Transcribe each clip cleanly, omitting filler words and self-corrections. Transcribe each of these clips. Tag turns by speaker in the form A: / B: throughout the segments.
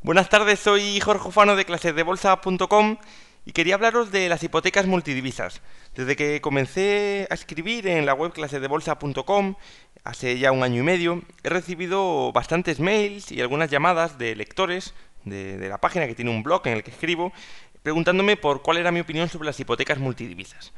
A: Buenas tardes, soy Jorge Ufano de clasesdebolsa.com y quería hablaros de las hipotecas multidivisas. Desde que comencé a escribir en la web clasesdebolsa.com hace ya un año y medio, he recibido bastantes mails y algunas llamadas de lectores de la página, que tiene un blog en el que escribo, preguntándome por cuál era mi opinión sobre las hipotecas multidivisas,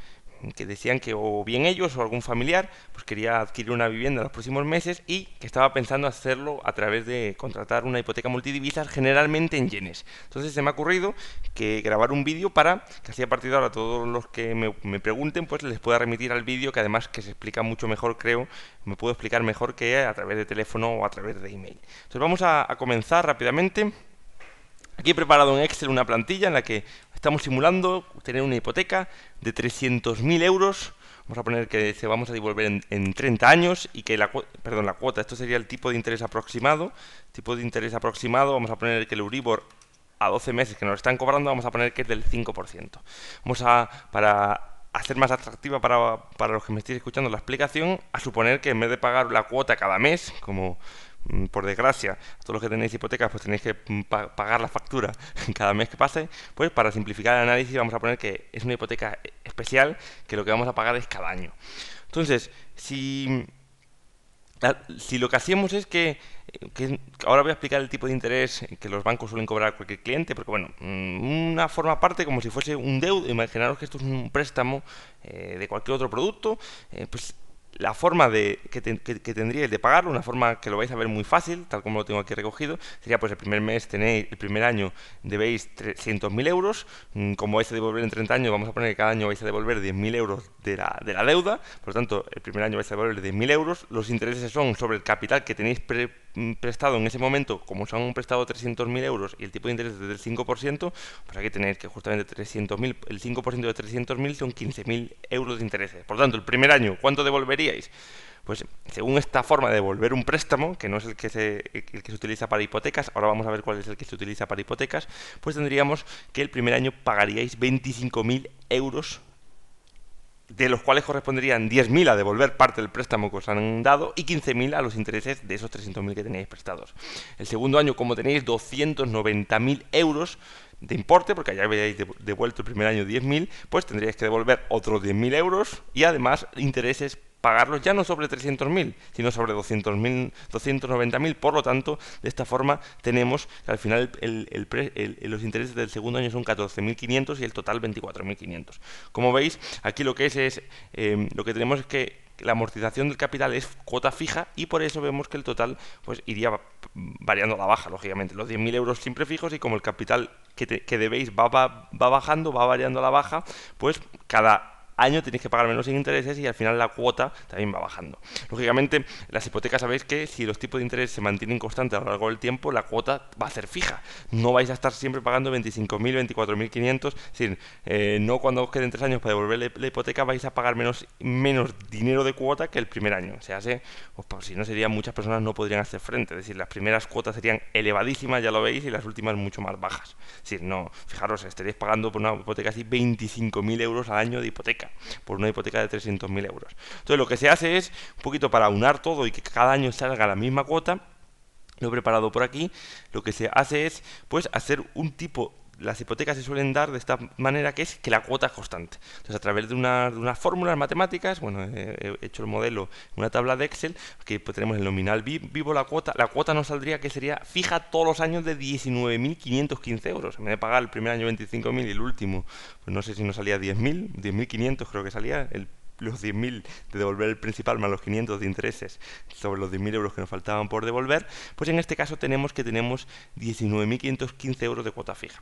A: que decían que o bien ellos o algún familiar pues quería adquirir una vivienda en los próximos meses y que estaba pensando hacerlo a través de contratar una hipoteca multidivisas, generalmente en yenes. Entonces se me ha ocurrido que grabar un vídeo para que así, a partir de ahora, todos los que me pregunten pues les pueda remitir al vídeo, que además que se explica mucho mejor, creo, me puedo explicar mejor que a través de teléfono o a través de email. Entonces vamos a comenzar rápidamente. Aquí he preparado en Excel una plantilla en la que estamos simulando tener una hipoteca de 300.000 euros. Vamos a poner que se vamos a devolver en 30 años y que la cuota, esto sería el tipo de interés aproximado. Tipo de interés aproximado, vamos a poner que el Euribor a 12 meses que nos están cobrando, vamos a poner que es del 5%. Para hacer más atractiva para los que me estéis escuchando la explicación, a suponer que en vez de pagar la cuota cada mes, como por desgracia, a todos los que tenéis hipotecas, pues tenéis que pagar la factura cada mes que pase, pues para simplificar el análisis vamos a poner que es una hipoteca especial, que lo que vamos a pagar es cada año. Entonces, si lo que hacemos es que ahora voy a explicar el tipo de interés que los bancos suelen cobrar a cualquier cliente, porque bueno, una forma aparte, como si fuese un deuda. Imaginaros que esto es un préstamo de cualquier otro producto, pues la forma que tendríais de pagarlo, una forma que lo vais a ver muy fácil, tal como lo tengo aquí recogido, sería pues el primer año debéis 300.000 euros, como vais a devolver en 30 años, vamos a poner que cada año vais a devolver 10.000 euros de la deuda, por lo tanto, el primer año vais a devolver 10.000 euros, los intereses son sobre el capital que tenéis prestado en ese momento. Como os han prestado 300.000 euros y el tipo de interés es del 5%, pues aquí tenéis que justamente 300.000, el 5% de 300.000 son 15.000 euros de intereses. Por lo tanto, el primer año, ¿cuánto devolveríais? Pues según esta forma de devolver un préstamo, que no es el que se utiliza para hipotecas, ahora vamos a ver cuál es el que se utiliza para hipotecas, pues tendríamos que el primer año pagaríais 25.000 euros, de los cuales corresponderían 10.000 a devolver parte del préstamo que os han dado y 15.000 a los intereses de esos 300.000 que tenéis prestados. El segundo año, como tenéis 290.000 euros de importe, porque ya habéis devuelto el primer año 10.000, pues tendríais que devolver otros 10.000 euros y además intereses, pagarlos ya no sobre 300.000, sino sobre 290.000. Por lo tanto, de esta forma tenemos que al final los intereses del segundo año son 14.500 y el total 24.500. Como veis, aquí lo que lo que tenemos es que la amortización del capital es cuota fija y por eso vemos que el total pues iría variando a la baja, lógicamente. Los 10.000 euros siempre fijos, y como el capital que debéis va bajando, va variando a la baja, pues cada año tenéis que pagar menos en intereses y al final la cuota también va bajando. Lógicamente, las hipotecas, sabéis que si los tipos de interés se mantienen constantes a lo largo del tiempo, la cuota va a ser fija. No vais a estar siempre pagando 25.000, 24.500. Es decir, no cuando os queden 3 años para devolver la hipoteca vais a pagar menos dinero de cuota que el primer año. O sea, pues, si no, muchas personas no podrían hacer frente. Es decir, las primeras cuotas serían elevadísimas, ya lo veis, y las últimas mucho más bajas. Es decir, no, fijaros, estaréis pagando por una hipoteca así 25.000 euros al año de hipoteca, por una hipoteca de 300.000 euros. Entonces lo que se hace es, un poquito para aunar todo y que cada año salga la misma cuota, lo he preparado por aquí, lo que se hace es pues hacer un tipo. Las hipotecas se suelen dar de esta manera, que es que la cuota es constante. Entonces, a través de unas fórmulas matemáticas, bueno, he hecho el modelo en una tabla de Excel, que pues, tenemos el nominal vivo, la cuota nos saldría que sería fija todos los años de 19.515 euros. En vez de pagar el primer año 25.000 y el último, pues no sé si nos salía 10.500 creo que salía, los 10.000 de devolver el principal más los 500 de intereses sobre los 10.000 euros que nos faltaban por devolver, pues en este caso tenemos 19.515 euros de cuota fija.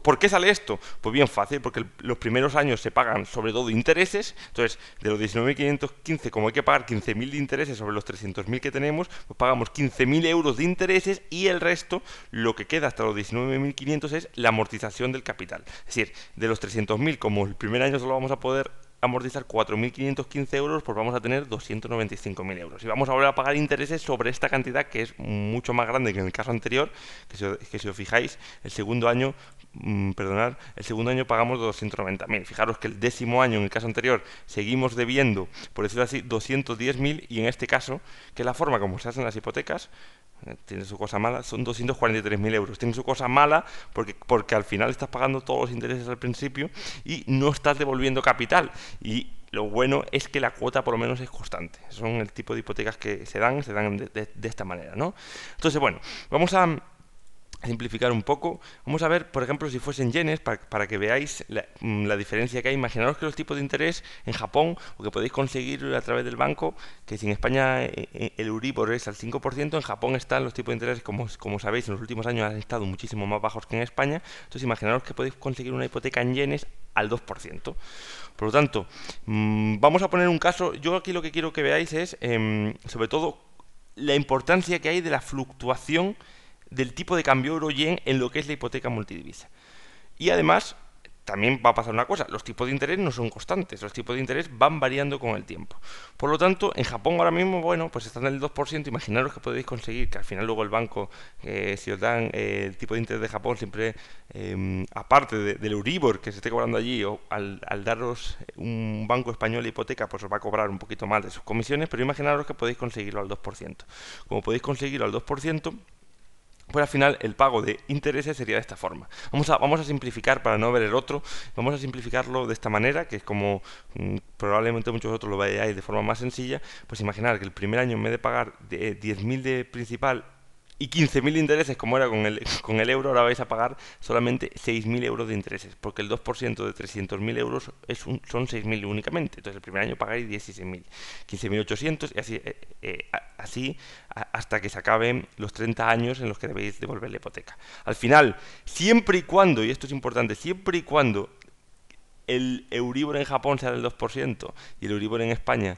A: ¿Por qué sale esto? Pues bien fácil, porque los primeros años se pagan sobre todo intereses. Entonces, de los 19.515, como hay que pagar 15.000 de intereses sobre los 300.000 que tenemos, pues pagamos 15.000 euros de intereses y el resto, lo que queda hasta los 19.500, es la amortización del capital. Es decir, de los 300.000, como el primer año solo vamos a poder amortizar 4.515 euros, pues vamos a tener 295.000 euros. Y vamos a volver a pagar intereses sobre esta cantidad, que es mucho más grande que en el caso anterior, que si os fijáis, el segundo año, el segundo año pagamos 290.000. Fijaros que el décimo año, en el caso anterior, seguimos debiendo, por decirlo así, 210.000, y en este caso, que es la forma como se hacen las hipotecas, Tiene su cosa mala, son 243.000 euros. Tiene su cosa mala porque al final estás pagando todos los intereses al principio y no estás devolviendo capital. Y lo bueno es que la cuota por lo menos es constante. Son el tipo de hipotecas que se dan de esta manera, ¿no? Entonces, bueno, vamos a simplificar un poco. Vamos a ver, por ejemplo, si fuesen yenes, para que veáis la diferencia que hay. Imaginaros que los tipos de interés en Japón, o que podéis conseguir a través del banco, que si en España el Euribor es al 5%, en Japón están los tipos de interés, como sabéis, en los últimos años han estado muchísimo más bajos que en España. Entonces, imaginaros que podéis conseguir una hipoteca en yenes al 2%. Por lo tanto, vamos a poner un caso. Yo aquí lo que quiero que veáis es, sobre todo, la importancia que hay de la fluctuación del tipo de cambio euro-yen en lo que es la hipoteca multidivisa. Y además, también va a pasar una cosa, los tipos de interés no son constantes, los tipos de interés van variando con el tiempo. Por lo tanto, en Japón ahora mismo, bueno, pues están en el 2%, imaginaros que podéis conseguir, que al final luego el banco, si os dan el tipo de interés de Japón, siempre, aparte del Euribor que se esté cobrando allí, o al daros un banco español de hipoteca, pues os va a cobrar un poquito más de sus comisiones, pero imaginaros que podéis conseguirlo al 2%. Como podéis conseguirlo al 2%, pues al final el pago de intereses sería de esta forma. Vamos a simplificar para no ver el otro. Vamos a simplificarlo de esta manera, que es como probablemente muchos otros lo veáis de forma más sencilla. Pues imaginar que el primer año, en vez de pagar 10.000 de principal y 15.000 de intereses, como era con el euro, ahora vais a pagar solamente 6.000 euros de intereses, porque el 2% de 300.000 euros son 6.000 únicamente. Entonces el primer año pagáis 16.000, 15.800 y así hasta que se acaben los 30 años en los que debéis devolver la hipoteca. Al final, siempre y cuando, y esto es importante, siempre y cuando el Euribor en Japón sea del 2% y el Euribor en España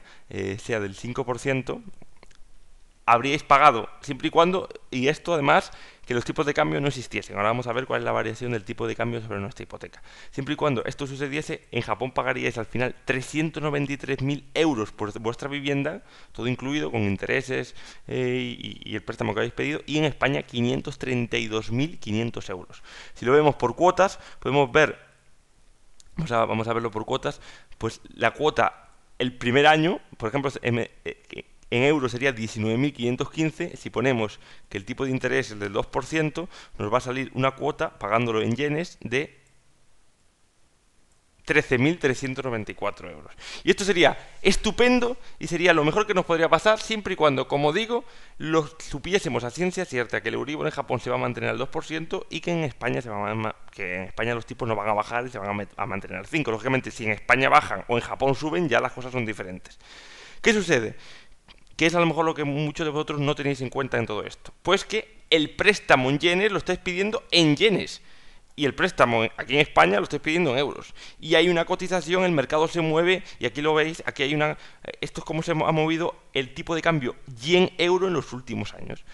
A: sea del 5%, habríais pagado, siempre y cuando, y esto además, que los tipos de cambio no existiesen. Ahora vamos a ver cuál es la variación del tipo de cambio sobre nuestra hipoteca. Siempre y cuando esto sucediese, en Japón pagaríais al final 393.000 euros por vuestra vivienda, todo incluido, con intereses y el préstamo que habéis pedido, y en España 532.500 euros. Si lo vemos por cuotas, podemos ver, vamos a verlo por cuotas, pues la cuota el primer año, por ejemplo, en euros sería 19.515. Si ponemos que el tipo de interés es del 2%, nos va a salir una cuota, pagándolo en yenes, de 13.394 euros. Y esto sería estupendo y sería lo mejor que nos podría pasar, siempre y cuando, como digo, lo supiésemos a ciencia cierta que el Euribor en Japón se va a mantener al 2% y que en España los tipos no van a bajar y se van a mantener al 5%. Lógicamente, si en España bajan o en Japón suben, ya las cosas son diferentes. ¿Qué sucede? ¿Qué es a lo mejor lo que muchos de vosotros no tenéis en cuenta en todo esto? Pues que el préstamo en yenes lo estáis pidiendo en yenes. Y el préstamo aquí en España lo estáis pidiendo en euros. Y hay una cotización, el mercado se mueve, y aquí lo veis, aquí hay una... Esto es cómo se ha movido el tipo de cambio yen-euro en los últimos años.